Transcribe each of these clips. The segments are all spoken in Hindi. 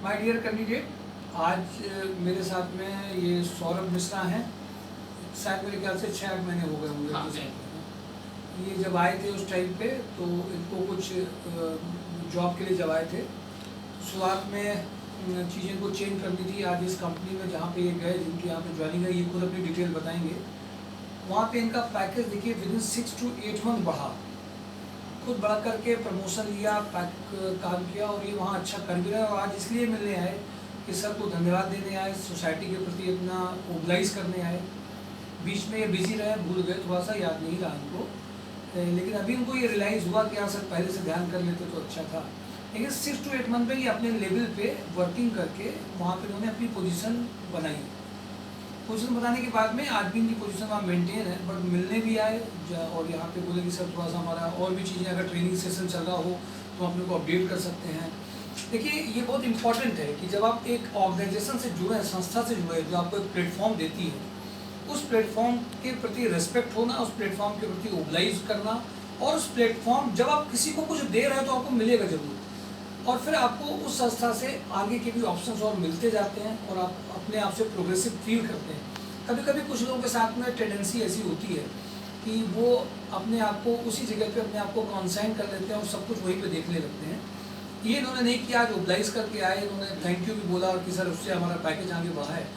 माय डियर कैंडिडेट, आज मेरे साथ में ये सौरभ मिश्रा हैं। शायद मेरे ख्याल से 6-8 महीने हो गए होंगे हाँ, इनके साथ में। ये जब आए थे उस टाइम पे तो इनको कुछ जॉब के लिए जब आए थे, शुरुआत में चीज़ें को चेंज करनी थी। आज इस कंपनी में जहाँ पे ये गए, जिनकी यहाँ पे ज्वाइनिंग है, ये खुद अपनी डिटेल बताएंगे। वहाँ पे इनका पैकेज देखिए विदिन 6 to 8 मंथ बढ़ा, खुद बढ़ा करके प्रमोशन लिया, काम किया और ये वहाँ अच्छा कर भी रहे हैं। और आज इसलिए मिलने आए कि सर को धन्यवाद देने आए, सोसाइटी के प्रति अपना मोबिलाइज करने आए। बीच में ये बिजी रहे, भूल गए, थोड़ा सा याद नहीं रहा इनको, लेकिन अभी इनको ये रियलाइज़ हुआ कि हाँ सर पहले से ध्यान कर लेते तो अच्छा था। लेकिन 6 to 8 मंथ में ये अपने लेवल पे वर्किंग करके वहाँ पे उन्होंने अपनी पोजीशन बनाई। पोजीशन बनाने के बाद में आज भी इनकी पोजीशन वहाँ मेंटेन है, बट मिलने भी आए और यहाँ पे बोले कि सर थोड़ा सा हमारा और भी चीज़ें, अगर ट्रेनिंग सेशन चल रहा हो तो अपने को अपडेट कर सकते हैं। देखिए ये बहुत इंपॉर्टेंट है कि जब आप एक ऑर्गेनाइजेशन से जुड़े हैं, संस्था से जुड़े हैं जो आपको एक प्लेटफॉर्म देती है, उस प्लेटफॉर्म के प्रति रेस्पेक्ट होना, उस प्लेटफॉर्म के प्रति मोबिलाइज करना, और उस प्लेटफॉर्म जब आप किसी को कुछ दे रहे हो तो आपको मिलेगा जरूर, और फिर आपको उस संस्था से आगे के भी ऑप्शंस और मिलते जाते हैं और आप अपने आप से प्रोग्रेसिव फील करते हैं। कभी कभी कुछ लोगों के साथ में टेंडेंसी ऐसी होती है कि वो अपने आप को उसी जगह पे अपने आप को कॉन्साइन कर लेते हैं और सब कुछ वहीं पे देखने लगते हैं। ये इन्होंने नहीं किया, आज मोबिलाइज करके आए, इन्होंने थैंक यू भी बोला और कि सर उससे हमारा पैकेज आगे बढ़ा है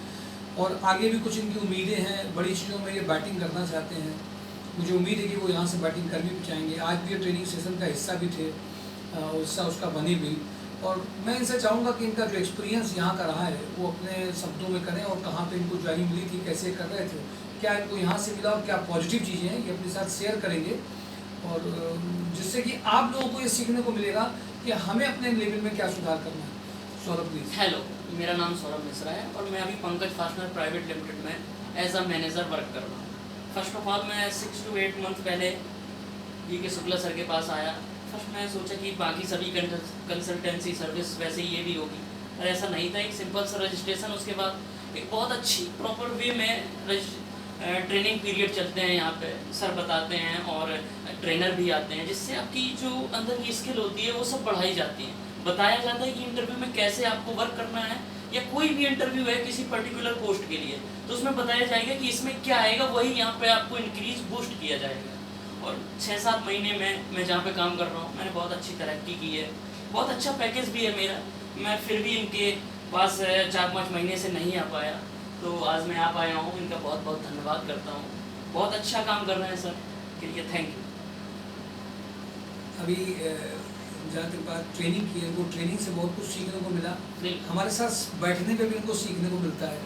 और आगे भी कुछ इनकी उम्मीदें हैं, बड़ी चीज़ों में ये बैटिंग करना चाहते हैं। मुझे उम्मीद है कि वो यहाँ से बैटिंग कर भी चाहेंगे। आज भी ये ट्रेनिंग सेशन का हिस्सा भी थे, हिस्सा उसका बने भी। और मैं इनसे चाहूँगा कि इनका जो एक्सपीरियंस यहाँ का रहा है वो अपने शब्दों में करें, और कहाँ पे इनको ज्वाइनिंग मिली थी, कैसे कर रहे थे, क्या इनको यहाँ से मिला और क्या पॉजिटिव चीज़ें हैं, ये अपने साथ शेयर करेंगे। और जिससे कि आप लोगों को ये सीखने को मिलेगा कि हमें अपने लेवल में क्या सुधार करना है। सौरभ प्लीज। हेलो, मेरा नाम सौरभ मिश्रा है और मैं अभी पंकज फास्टनर प्राइवेट लिमिटेड में एज अ मैनेजर वर्क कर रहा हूँ। फर्स्ट ऑफ ऑल मैं 6 to 8 मंथ पहले के शुक्ला सर के पास आया। फर्स्ट मैं सोचा कि बाकी सभी कंसल्टेंसी सर्विस वैसे ही ये भी होगी, पर ऐसा नहीं था। एक सिंपल सा रजिस्ट्रेशन, उसके बाद एक बहुत अच्छी प्रॉपर वे में ट्रेनिंग पीरियड चलते हैं यहाँ पे, सर बताते हैं और ट्रेनर भी आते हैं, जिससे आपकी जो अंदर की स्किल होती है वो सब बढ़ाई जाती है। बताया जाता है कि इंटरव्यू में कैसे आपको वर्क करना है, या कोई भी इंटरव्यू है किसी पर्टिकुलर पोस्ट के लिए तो उसमें बताया जाएगा कि इसमें क्या आएगा, वही यहाँ पे आपको इंक्रीज बूस्ट किया जाएगा। और 6-7 महीने में मैं जहाँ पे काम कर रहा हूँ, मैंने बहुत अच्छी तरक्की की है, बहुत अच्छा पैकेज भी है मेरा। मैं फिर भी इनके पास 4-5 महीने से नहीं आ पाया, तो आज मैं आ पाया हूँ। इनका बहुत बहुत धन्यवाद करता हूँ। बहुत अच्छा काम कर रहे हैं सर, के लिए थैंक यू। अभी जहाँ तक बात ट्रेनिंग की है, वो ट्रेनिंग से बहुत कुछ सीखने को मिला। हमारे साथ बैठने पे भी इनको सीखने को मिलता है।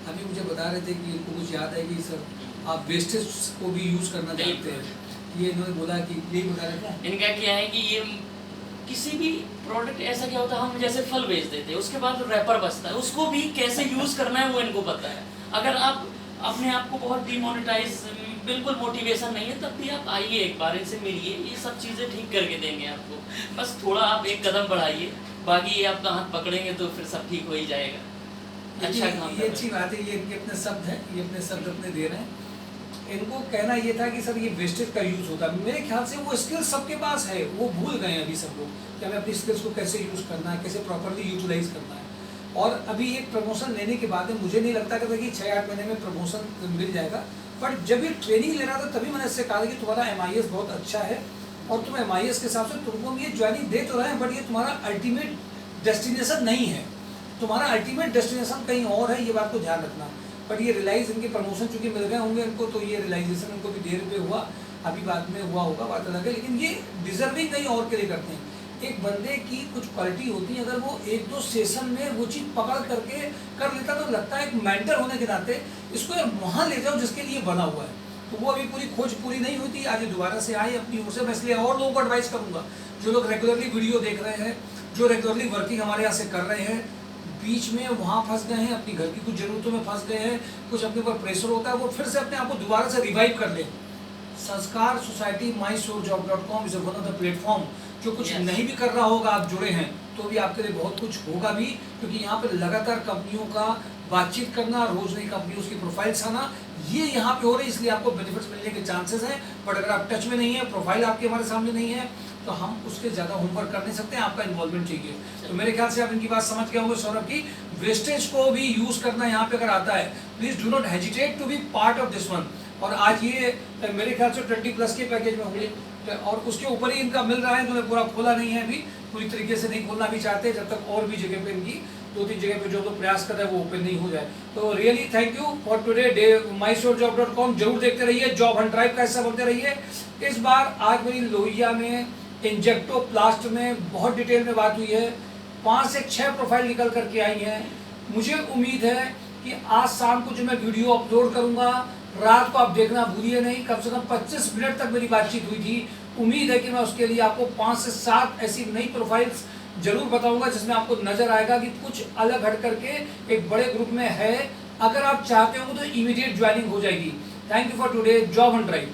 अभी मुझे बता रहे थे कि इनको कुछ याद है कि सर आप वेस्टेज को भी यूज़ करना चाहते हैं, ये इन्होंने बोला कि यही बता रहे थे। इनका क्या है कि ये किसी भी प्रोडक्ट ऐसा क्या होता है, हम जैसे फल बेच देते हैं, उसके बाद रैपर बचता है, उसको भी कैसे यूज़ करना है वो इनको पता है। अगर आप अपने आप को बहुत डिमोनेटाइज, बिल्कुल मोटिवेशन नहीं है, तब भी आप आइए, एक बार इनसे मिलिए, ये सब चीज़ें ठीक करके देंगे आपको। बस थोड़ा आप एक कदम बढ़ाइए, बाकी ये आपका हाथ पकड़ेंगे तो फिर सब ठीक हो ही जाएगा। अच्छा काम, ये अच्छी बात है, ये इनके अपने शब्द हैं, ये अपने शब्द अपने दे रहे हैं। इनको कहना ये था कि सर ये वेस्टेज का यूज़ होता है। मेरे ख्याल से वो स्किल्स सबके पास है, वो भूल गए हैं अभी सब लोग कि हमें अपनी स्किल्स को कैसे यूज़ करना है, कैसे प्रॉपरली यूटिलाइज करना है। और अभी एक प्रमोशन लेने के बाद मुझे नहीं लगता कि 6-8 महीने में प्रमोशन मिल जाएगा, बट जब ये ट्रेनिंग ले रहा था तभी मैंने इससे कहा कि तुम्हारा MIS बहुत अच्छा है और तुम MIS के हिसाब से तुमको हम ये ज्वाइनिंग दे तो रहे हैं, बट ये तुम्हारा अल्टीमेट डेस्टिनेशन नहीं है, तुम्हारा अल्टीमेट डेस्टिनेशन कहीं और है, ये बात को ध्यान रखना। बट ये रियलाइज़, इनके प्रमोशन चूँकि मिल गए होंगे इनको, तो ये रियलाइजेशन इनको भी देर पे हुआ, अभी बाद में हुआ होगा, बात अलग है। लेकिन ये डिजर्विंग नहीं और के लिए करते हैं। एक बंदे की कुछ क्वालिटी होती है, अगर वो 1-2 सेशन में वो चीज़ पकड़ करके कर लेता तो लगता है एक मेंटर होने के नाते इसको यार वहाँ ले जाओ जिसके लिए बना हुआ है। तो वो अभी पूरी खोज पूरी नहीं हुई थी, आज दोबारा से आए अपनी ओर से। मैं इसलिए और लोगों को एडवाइस करूँगा, जो लोग रेगुलरली वीडियो देख रहे हैं, जो रेगुलरली वर्किंग हमारे यहाँ से कर रहे हैं, बीच में वहाँ फंस गए हैं, अपनी घर की कुछ ज़रूरतों में फंस गए हैं, कुछ अपने ऊपर प्रेशर होता है, वो फिर से अपने आप को दोबारा से रिवाइव कर लें। संस्कार society mysourjob.com is one of the platform. जो कुछ नहीं भी कर रहा होगा, आप जुड़े हैं तो भी आपके लिए बहुत कुछ होगा भी, क्योंकि यहाँ पर लगातार कंपनियों का बातचीत करना, रोज नई कंपनियों की प्रोफाइल्स आना, ये यहाँ पे हो रही है, इसलिए आपको बेनिफिट्स मिलने के चांसेस हैं। बट अगर आप टच में नहीं है, प्रोफाइल आपके हमारे सामने नहीं है, तो हम उसके ज़्यादा होमवर्क कर नहीं सकते, आपका इन्वॉल्वमेंट चाहिए। तो मेरे ख्याल से आप इनकी बात समझ गए होंगे सौरभ की, वेस्टेज को भी यूज़ करना यहाँ पे अगर आता है, please do not hesitate to be part of this one. और आज ये मेरे ख्याल से 20+ के पैकेज में होंगे और उसके ऊपर ही इनका मिल रहा है, तो पूरा खोला नहीं है अभी, पूरी तरीके से नहीं खोलना भी चाहते जब तक और भी जगह पे इनकी 2-3 जगह पे जो प्रयास कर रहे हैं वो ओपन नहीं हो जाए। तो really thank you for today day. MyStoreJob.com जरूर देखते रहिए, जॉब हंट ड्राइव का हिस्सा बनते रहिए। इस बार आज मेरी लोहिया में इंजेक्टोप्लास्ट में बहुत डिटेल में बात हुई है, 5 से 6 प्रोफाइल निकल करके आई हैं। मुझे उम्मीद है कि आज शाम को जो मैं वीडियो अपलोड करूंगा, रात को आप देखना भूलिए नहीं, कम से कम 25 मिनट तक मेरी बातचीत हुई थी। उम्मीद है कि मैं उसके लिए आपको 5 से 7 ऐसी नई प्रोफाइल्स जरूर बताऊंगा जिसमें आपको नजर आएगा कि कुछ अलग हट करके एक बड़े ग्रुप में है। अगर आप चाहते हो तो इमीडिएट ज्वाइनिंग हो जाएगी। Thank you for today, job Hunt drive.